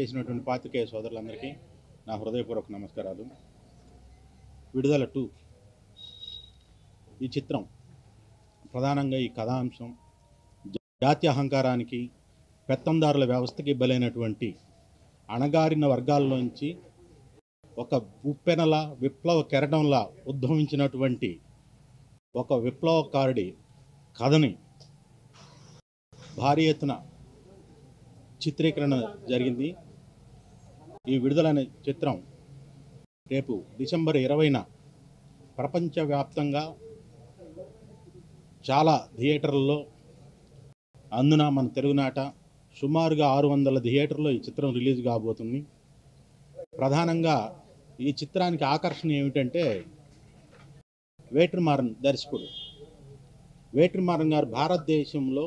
విచ్చేసినటువంటి పాత్రికేయ సోదరులందరికీ నా హృదయపూర్వక నమస్కారాలు. విడుదల 2 ఈ చిత్రం ప్రధానంగా ఈ కథాంశం జాతి అహంకారానికి, పెత్తందారుల వ్యవస్థకి బలైనటువంటి అణగారిన వర్గాల్లోంచి ఒక ఉప్పెనలా విప్లవ కెరటంలా ఉద్భవించినటువంటి ఒక విప్లవకారుడి కథని భారీ ఎత్తున చిత్రీకరణ జరిగింది. ఈ విడుదలైన చిత్రం రేపు డిసెంబర్ 20న ప్రపంచవ్యాప్తంగా చాలా థియేటర్లలో, అందున మన తెలుగునాట సుమారుగా 600 థియేటర్లో ఈ చిత్రం రిలీజ్ కాబోతుంది. ప్రధానంగా ఈ చిత్రానికి ఆకర్షణ ఏమిటంటే వేట్రిమారన్ దర్శకుడు. వేట్రిమారన్ గారు భారతదేశంలో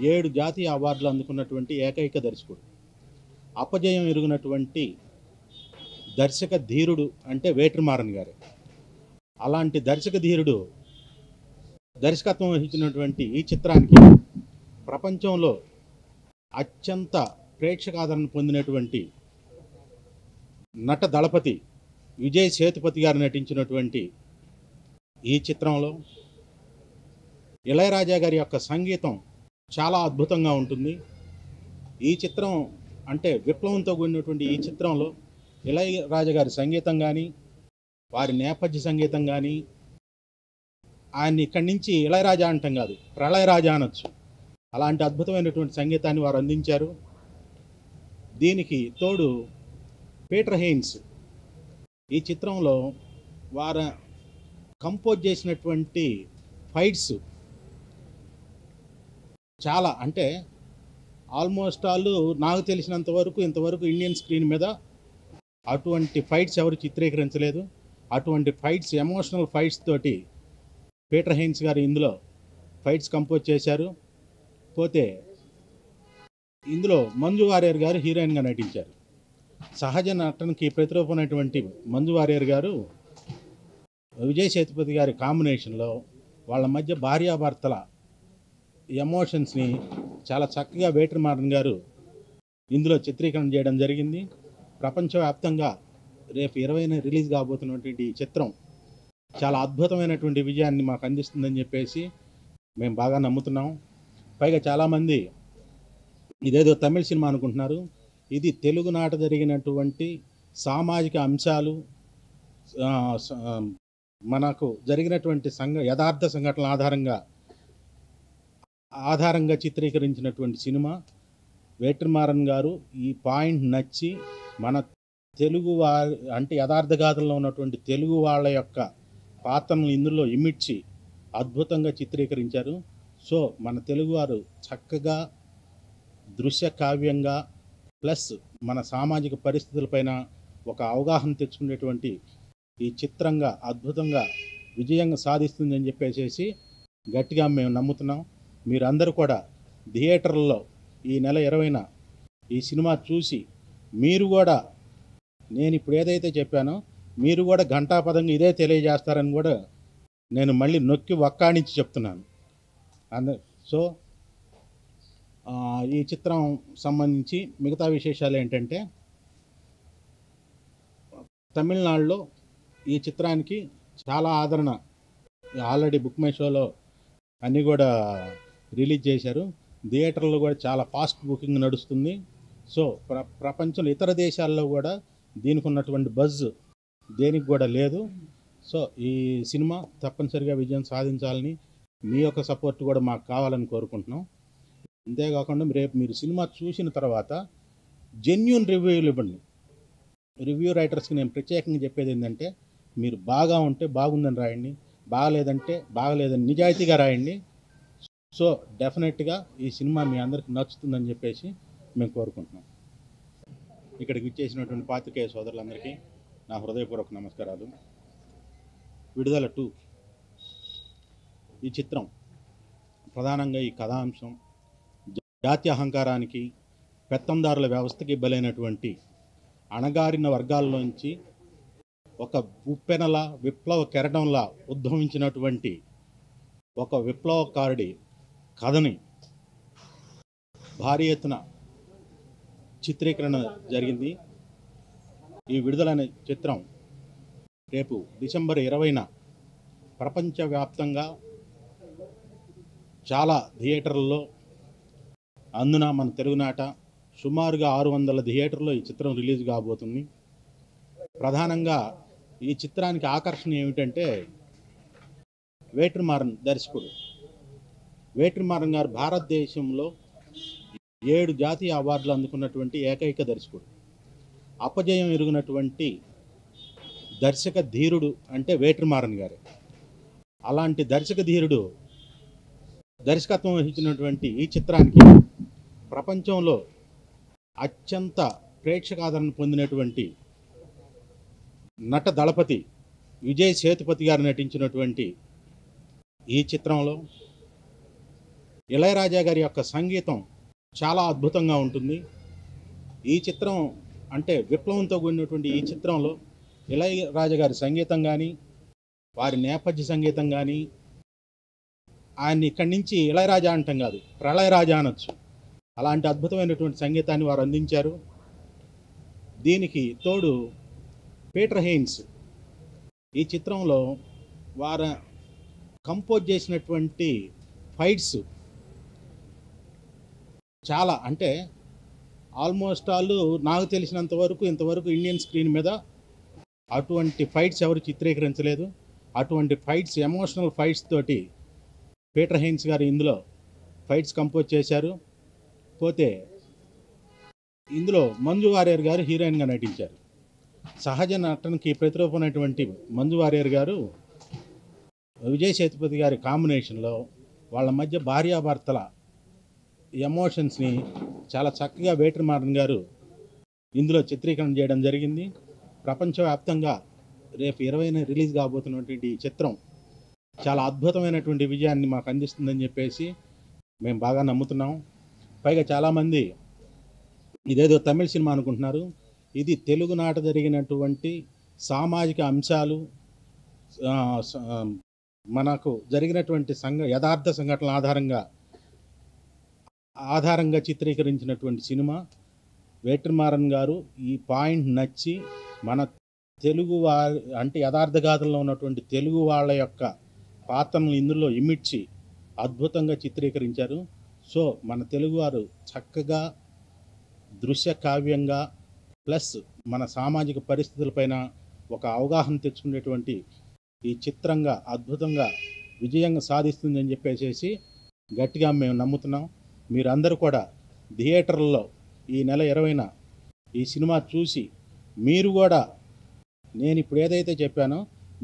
7 జాతీయ అవార్డులు అందుకున్నటువంటి ఏకైక దర్శకుడు. అపజయం ఎరిగినటువంటి దర్శక ధీరుడు అంటే వేట్రిమారన్ గారే. అలాంటి దర్శక ధీరుడు దర్శకత్వం వహించినటువంటి ఈ చిత్రానికి ప్రపంచంలో అత్యంత ప్రేక్షకాదరణ పొందినటువంటి నట దళపతి విజయ్ సేతుపతి గారు నటించినటువంటి ఈ చిత్రంలో ఇళయరాజా గారి యొక్క సంగీతం చాలా అద్భుతంగా ఉంటుంది. ఈ చిత్రం అంటే విప్లవంతో కూడినటువంటి ఈ చిత్రంలో ఇళయరాజా గారి సంగీతం కానీ, వారి నేపథ్య సంగీతం కానీ, ఆయన్ని ఇక్కడి నుంచి ఇళయరాజా అంటాం కాదు, ప్రళయరాజా అనొచ్చు, అలాంటి అద్భుతమైనటువంటి సంగీతాన్ని వారు అందించారు. దీనికి తోడు పీటర్ హెయిన్స్ ఈ చిత్రంలో వారు కంపోజ్ చేసినటువంటి ఫైట్స్ చాలా, అంటే ఆల్మోస్ట్ ఆల్ నాకు తెలిసినంత వరకు ఇంతవరకు ఇండియన్ స్క్రీన్ మీద అటువంటి ఫైట్స్ ఎవరు చిత్రీకరించలేదు. అటువంటి ఫైట్స్, ఎమోషనల్ ఫైట్స్ తోటి పీటర్ హెయిన్స్ గారు ఇందులో ఫైట్స్ కంపోజ్ చేశారు. పోతే ఇందులో మంజు వారియర్ గారు హీరోయిన్గా నటించారు. సహజ నటనకి ప్రతిరూపమైనటువంటి మంజు వారియర్ గారు విజయ్ సేతుపతి గారి కాంబినేషన్లో వాళ్ళ మధ్య భార్యాభర్తల ఎమోషన్స్ని చాలా చక్కగా వేట్రిమారన్ గారు ఇందులో చిత్రీకరణ చేయడం జరిగింది. ప్రపంచవ్యాప్తంగా రేపు 20న రిలీజ్ కాబోతున్నటువంటి ఈ చిత్రం చాలా అద్భుతమైనటువంటి విజయాన్ని మాకు అందిస్తుందని చెప్పేసి మేము బాగా నమ్ముతున్నాం. పైగా చాలామంది ఇదేదో తమిళ సినిమా అనుకుంటున్నారు. ఇది తెలుగునాట జరిగినటువంటి సామాజిక అంశాలు, మనకు జరిగినటువంటి యథార్థ సంఘటనల ఆధారంగా చిత్రీకరించినటువంటి సినిమా. వేట్రిమారన్ గారు ఈ పాయింట్ నచ్చి మన తెలుగు అంటే యథార్థ గాథల్లో ఉన్నటువంటి తెలుగు వాళ్ళ యొక్క పాత్రలను ఇందులో ఇమిడ్చి అద్భుతంగా చిత్రీకరించారు. సో మన తెలుగువారు చక్కగా దృశ్య కావ్యంగా ప్లస్ మన సామాజిక పరిస్థితులపైన ఒక అవగాహన తెచ్చుకునేటువంటి ఈ చిత్రంగా అద్భుతంగా విజయంగా సాధిస్తుందని చెప్పేసి గట్టిగా మేము నమ్ముతున్నాం. మీరందరూ కూడా థియేటర్లలో ఈ నెల 20న ఈ సినిమా చూసి మీరు కూడా, నేను ఇప్పుడు ఏదైతే చెప్పానో మీరు కూడా ఘంటాపదంగా ఇదే తెలియజేస్తారని కూడా నేను మళ్ళీ నొక్కి వక్కాణించి చెప్తున్నాను. సో ఈ చిత్రం సంబంధించి మిగతా విశేషాలు ఏంటంటే, తమిళనాడులో ఈ చిత్రానికి చాలా ఆదరణ, ఆల్రెడీ బుక్ మై షోలో అన్నీ కూడా రిలీజ్ చేశారు. థియేటర్లో కూడా చాలా ఫాస్ట్ బుకింగ్ నడుస్తుంది. సో ప్రపంచంలో ఇతర దేశాల్లో కూడా దీనికి ఉన్నటువంటి బజ్ దేనికి కూడా లేదు. సో ఈ సినిమా తప్పనిసరిగా విజయం సాధించాలని మీ యొక్క సపోర్ట్ కూడా మాకు కావాలని కోరుకుంటున్నాం. అంతేకాకుండా రేపు మీరు సినిమా చూసిన తర్వాత జెన్యూన్ రివ్యూలు ఇవ్వండి. రివ్యూ రైటర్స్కి నేను ప్రత్యేకంగా చెప్పేది ఏంటంటే, మీరు బాగా ఉంటే బాగుందని రాయండి, బాగలేదంటే బాగలేదని నిజాయితీగా రాయండి. సో డెఫినెట్గా ఈ సినిమా మీ అందరికీ నచ్చుతుందని చెప్పేసి మేము కోరుకుంటున్నాం. ఇక్కడికి విచ్చేసినటువంటి పాత్రికేయ సోదరులందరికీ నా హృదయపూర్వక నమస్కారాలు. విడుదల 2 ఈ చిత్రం ప్రధానంగా ఈ కథాంశం జాతి అహంకారానికి, పెత్తందారుల వ్యవస్థకి బలైనటువంటి అణగారిన వర్గాల్లోంచి ఒక ఉప్పెనలా విప్లవ కెరటంలా ఉద్భవించినటువంటి ఒక విప్లవకారుడి కథని భారీ ఎత్తున చిత్రీకరణ జరిగింది. ఈ విడుదలైన చిత్రం రేపు డిసెంబర్ 20న ప్రపంచవ్యాప్తంగా చాలా థియేటర్లలో, అందున మన తెలుగునాట సుమారుగా 600 థియేటర్లో ఈ చిత్రం రిలీజ్ కాబోతుంది. ప్రధానంగా ఈ చిత్రానికి ఆకర్షణ ఏమిటంటే వేట్రిమారన్ దర్శకుడు. వేట్రిమారన్ గారు భారతదేశంలో 7 జాతీయ అవార్డులు అందుకున్నటువంటి ఏకైక దర్శకుడు. అపజయం ఎరుగినటువంటి దర్శక ధీరుడు అంటే వేట్రిమారన్ గారే. అలాంటి దర్శక ధీరుడు దర్శకత్వం వహించినటువంటి ఈ చిత్రానికి ప్రపంచంలో అత్యంత ప్రేక్షకాదరణ పొందినటువంటి నట దళపతి విజయ్ సేతుపతి గారు నటించినటువంటి ఈ చిత్రంలో ఇళయరాజా గారి యొక్క సంగీతం చాలా అద్భుతంగా ఉంటుంది. ఈ చిత్రం అంటే విప్లవంతో కూడినటువంటి ఈ చిత్రంలో ఇళయరాజా గారి సంగీతం కానీ, వారి నేపథ్య సంగీతం కానీ, ఆయన్ని ఇక్కడి నుంచి ఇళయరాజా అంటాం కాదు, ప్రళయరాజా అనొచ్చు, అలాంటి అద్భుతమైనటువంటి సంగీతాన్ని వారు అందించారు. దీనికి తోడు పీటర్ హెయిన్స్ ఈ చిత్రంలో వారు కంపోజ్ చేసినటువంటి ఫైట్స్ చాలా, అంటే ఆల్మోస్ట్ ఆల్ నాకు తెలిసినంత వరకు ఇంతవరకు ఇండియన్ స్క్రీన్ మీద అటువంటి ఫైట్స్ ఎవరు చిత్రీకరించలేదు. అటువంటి ఫైట్స్, ఎమోషనల్ ఫైట్స్ తోటి పీటర్ హెయిన్స్ గారు ఇందులో ఫైట్స్ కంపోజ్ చేశారు. పోతే ఇందులో మంజు వారియర్ గారు హీరోయిన్గా నటించారు. సహజ నటనకి ప్రతిరూపమైనటువంటి మంజు వారియర్ గారు విజయ్ సేతుపతి గారి కాంబినేషన్లో వాళ్ళ మధ్య భార్యాభర్తల ఎమోషన్స్ని చాలా చక్కగా వేట్రిమారన్ గారు ఇందులో చిత్రీకరణ చేయడం జరిగింది. ప్రపంచవ్యాప్తంగా రేపు 20న రిలీజ్ కాబోతున్నటువంటి ఈ చిత్రం చాలా అద్భుతమైనటువంటి విజయాన్ని మాకు అందిస్తుందని చెప్పేసి మేము బాగా నమ్ముతున్నాం. పైగా చాలామంది ఇదేదో తమిళ సినిమా అనుకుంటున్నారు. ఇది తెలుగునాట జరిగినటువంటి సామాజిక అంశాలు, మనకు జరిగినటువంటి యథార్థ సంఘటనల ఆధారంగా చిత్రీకరించినటువంటి సినిమా. వేట్రిమారన్ గారు ఈ పాయింట్ నచ్చి మన తెలుగు వారి అంటే యథార్థ గాథల్లో ఉన్నటువంటి తెలుగు వాళ్ళ యొక్క పాత్రలను ఇందులో ఇమిడ్చి అద్భుతంగా చిత్రీకరించారు. సో మన తెలుగువారు చక్కగా దృశ్య కావ్యంగా ప్లస్ మన సామాజిక పరిస్థితులపైన ఒక అవగాహన తెచ్చుకునేటువంటి ఈ చిత్రంగా అద్భుతంగా విజయంగా సాధిస్తుందని చెప్పేసి గట్టిగా మేము నమ్ముతున్నాం. మీరందరూ కూడా థియేటర్లలో ఈ నెల 20న ఈ సినిమా చూసి మీరు కూడా నేను ఇప్పుడు ఏదైతే చెప్పానో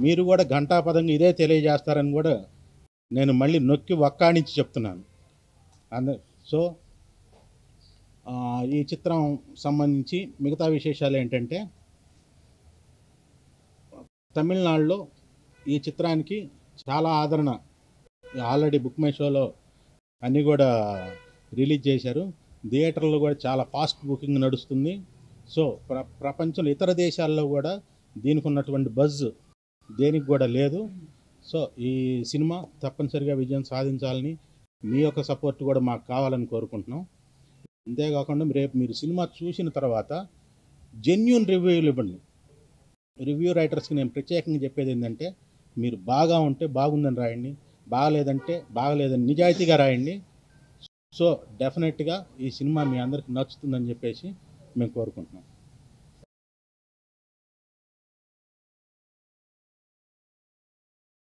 మీరు కూడా ఘంటాపదంగా ఇదే తెలియజేస్తారని కూడా నేను మళ్ళీ నొక్కి వక్కాణించి చెప్తున్నాను. సో ఈ చిత్రం సంబంధించి మిగతా విశేషాలు ఏంటంటే తమిళనాడులో ఈ చిత్రానికి చాలా ఆదరణ, ఆల్రెడీ బుక్ మై షోలో అన్నీ కూడా రిలీజ్ చేశారు. థియేటర్లో కూడా చాలా ఫాస్ట్ బుకింగ్ నడుస్తుంది. సో ప్రపంచంలో ఇతర దేశాల్లో కూడా దీనికి ఉన్నటువంటి బజ్ దేనికి కూడా లేదు. సో ఈ సినిమా తప్పనిసరిగా విజయం సాధించాలని మీ యొక్క సపోర్ట్ కూడా మాకు కావాలని కోరుకుంటున్నాం. అంతేకాకుండా రేపు మీరు సినిమా చూసిన తర్వాత జెన్యూన్ రివ్యూలు ఇవ్వండి. రివ్యూ రైటర్స్కి నేను ప్రత్యేకంగా చెప్పేది ఏంటంటే మీరు బాగా ఉంటే బాగుందని రాయండి, బాగలేదంటే బాగలేదని నిజాయితీగా రాయండి. సో డెఫినెట్గా ఈ సినిమా మీ అందరికి నచ్చుతుందని చెప్పేసి మేము కోరుకుంటున్నాం.